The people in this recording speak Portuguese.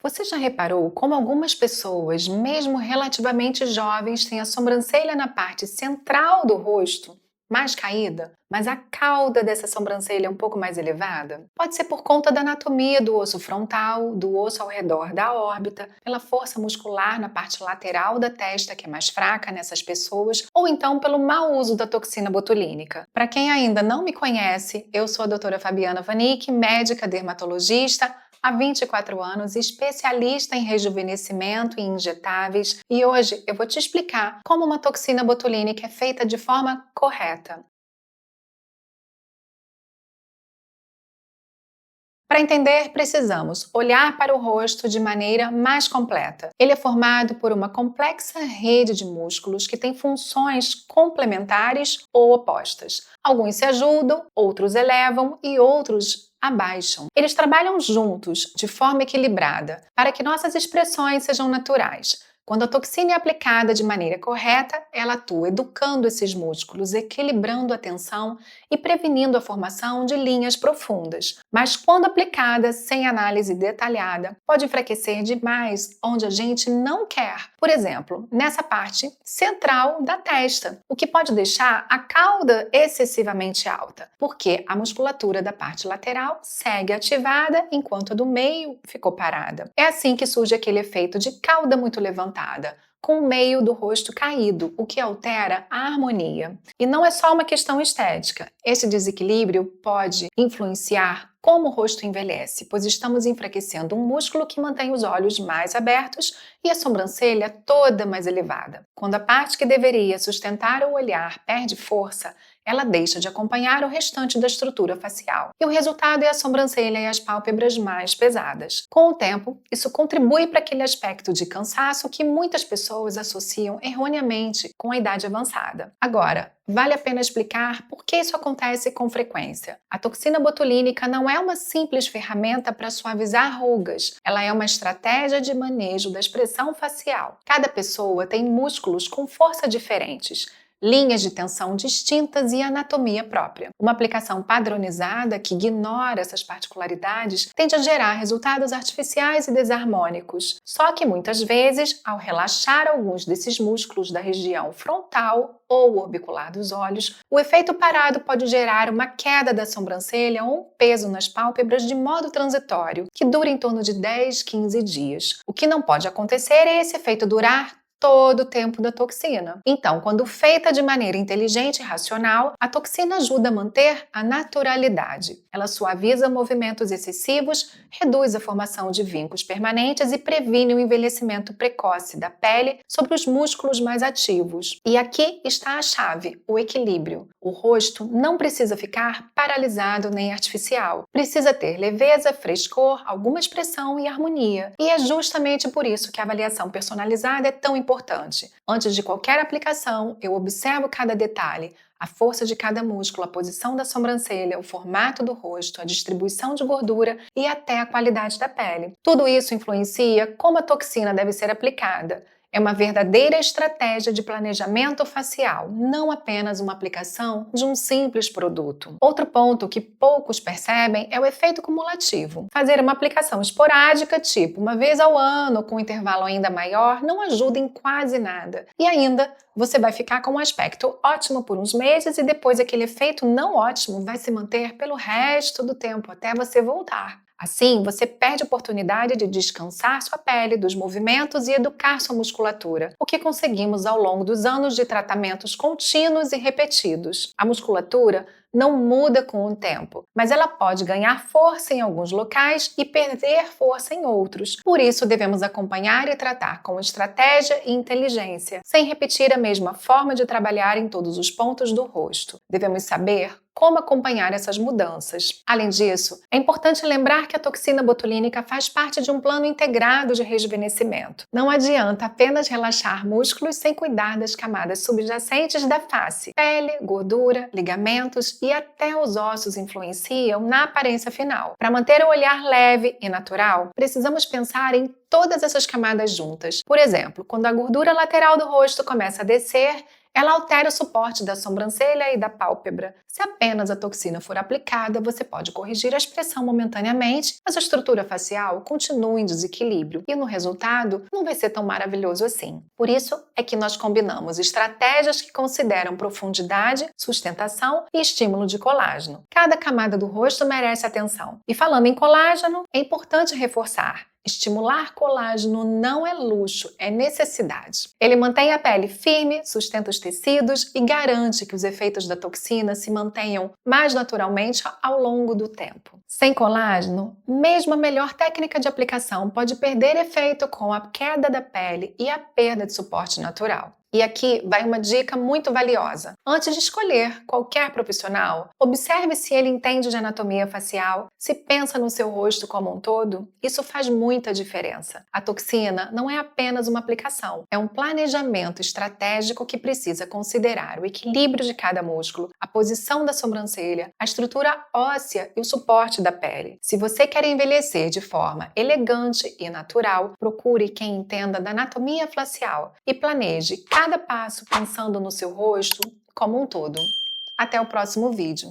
Você já reparou como algumas pessoas, mesmo relativamente jovens, têm a sobrancelha na parte central do rosto mais caída, mas a cauda dessa sobrancelha é um pouco mais elevada? Pode ser por conta da anatomia do osso frontal, do osso ao redor da órbita, pela força muscular na parte lateral da testa, que é mais fraca nessas pessoas, ou então pelo mau uso da toxina botulínica. Para quem ainda não me conhece, eu sou a doutora Fabiana Vanik, médica dermatologista, há 24 anos, especialista em rejuvenescimento e injetáveis, e hoje eu vou te explicar como uma toxina botulínica é feita de forma correta. Para entender, precisamos olhar para o rosto de maneira mais completa. Ele é formado por uma complexa rede de músculos que tem funções complementares ou opostas. Alguns se ajudam, outros elevam e outros abaixam. Eles trabalham juntos, de forma equilibrada, para que nossas expressões sejam naturais. Quando a toxina é aplicada de maneira correta, ela atua educando esses músculos, equilibrando a tensão e prevenindo a formação de linhas profundas. Mas quando aplicada sem análise detalhada, pode enfraquecer demais onde a gente não quer. Por exemplo, nessa parte central da testa, o que pode deixar a cauda excessivamente alta, porque a musculatura da parte lateral segue ativada enquanto a do meio ficou parada. É assim que surge aquele efeito de cauda muito levantada, com o meio do rosto caído, o que altera a harmonia. E não é só uma questão estética. Esse desequilíbrio pode influenciar como o rosto envelhece, pois estamos enfraquecendo um músculo que mantém os olhos mais abertos e a sobrancelha toda mais elevada. Quando a parte que deveria sustentar o olhar perde força, ela deixa de acompanhar o restante da estrutura facial. E o resultado é a sobrancelha e as pálpebras mais pesadas. Com o tempo, isso contribui para aquele aspecto de cansaço que muitas pessoas associam erroneamente com a idade avançada. Agora, vale a pena explicar por que isso acontece com frequência. A toxina botulínica não é uma simples ferramenta para suavizar rugas, ela é uma estratégia de manejo da expressão facial. Cada pessoa tem músculos com força diferentes, linhas de tensão distintas e anatomia própria. Uma aplicação padronizada que ignora essas particularidades tende a gerar resultados artificiais e desarmônicos. Só que muitas vezes, ao relaxar alguns desses músculos da região frontal ou orbicular dos olhos, o efeito parado pode gerar uma queda da sobrancelha ou um peso nas pálpebras de modo transitório, que dura em torno de 10, 15 dias. O que não pode acontecer é esse efeito durar todo o tempo da toxina. Então, quando feita de maneira inteligente e racional, a toxina ajuda a manter a naturalidade. Ela suaviza movimentos excessivos, reduz a formação de vincos permanentes e previne o envelhecimento precoce da pele sobre os músculos mais ativos. E aqui está a chave, o equilíbrio. O rosto não precisa ficar paralisado nem artificial. Precisa ter leveza, frescor, alguma expressão e harmonia. E é justamente por isso que a avaliação personalizada é tão importante. Antes de qualquer aplicação, eu observo cada detalhe, a força de cada músculo, a posição da sobrancelha, o formato do rosto, a distribuição de gordura e até a qualidade da pele. Tudo isso influencia como a toxina deve ser aplicada. É uma verdadeira estratégia de planejamento facial, não apenas uma aplicação de um simples produto. Outro ponto que poucos percebem é o efeito cumulativo. Fazer uma aplicação esporádica, tipo uma vez ao ano, com um intervalo ainda maior, não ajuda em quase nada. E ainda, você vai ficar com um aspecto ótimo por uns meses e depois aquele efeito não ótimo vai se manter pelo resto do tempo, até você voltar. Assim, você perde a oportunidade de descansar sua pele dos movimentos e educar sua musculatura, o que conseguimos ao longo dos anos de tratamentos contínuos e repetidos. A musculatura não muda com o tempo, mas ela pode ganhar força em alguns locais e perder força em outros. Por isso, devemos acompanhar e tratar com estratégia e inteligência, sem repetir a mesma forma de trabalhar em todos os pontos do rosto. Devemos saber como acompanhar essas mudanças. Além disso, é importante lembrar que a toxina botulínica faz parte de um plano integrado de rejuvenescimento. Não adianta apenas relaxar músculos sem cuidar das camadas subjacentes da face. Pele, gordura, ligamentos e até os ossos influenciam na aparência final. Para manter o olhar leve e natural, precisamos pensar em todas essas camadas juntas. Por exemplo, quando a gordura lateral do rosto começa a descer, Ela altera o suporte da sobrancelha e da pálpebra. Se apenas a toxina for aplicada, você pode corrigir a expressão momentaneamente, mas a estrutura facial continua em desequilíbrio e no resultado não vai ser tão maravilhoso assim. Por isso é que nós combinamos estratégias que consideram profundidade, sustentação e estímulo de colágeno. Cada camada do rosto merece atenção. E falando em colágeno, é importante reforçar: estimular colágeno não é luxo, é necessidade. Ele mantém a pele firme, sustenta os tecidos e garante que os efeitos da toxina se mantenham mais naturalmente ao longo do tempo. Sem colágeno, mesmo a melhor técnica de aplicação pode perder efeito com a queda da pele e a perda de suporte natural. E aqui vai uma dica muito valiosa. Antes de escolher qualquer profissional, observe se ele entende de anatomia facial, se pensa no seu rosto como um todo. Isso faz muita diferença. A toxina não é apenas uma aplicação, é um planejamento estratégico que precisa considerar o equilíbrio de cada músculo, a posição da sobrancelha, a estrutura óssea e o suporte da pele. Se você quer envelhecer de forma elegante e natural, procure quem entenda da anatomia facial e planeje cada passo pensando no seu rosto como um todo. Até o próximo vídeo!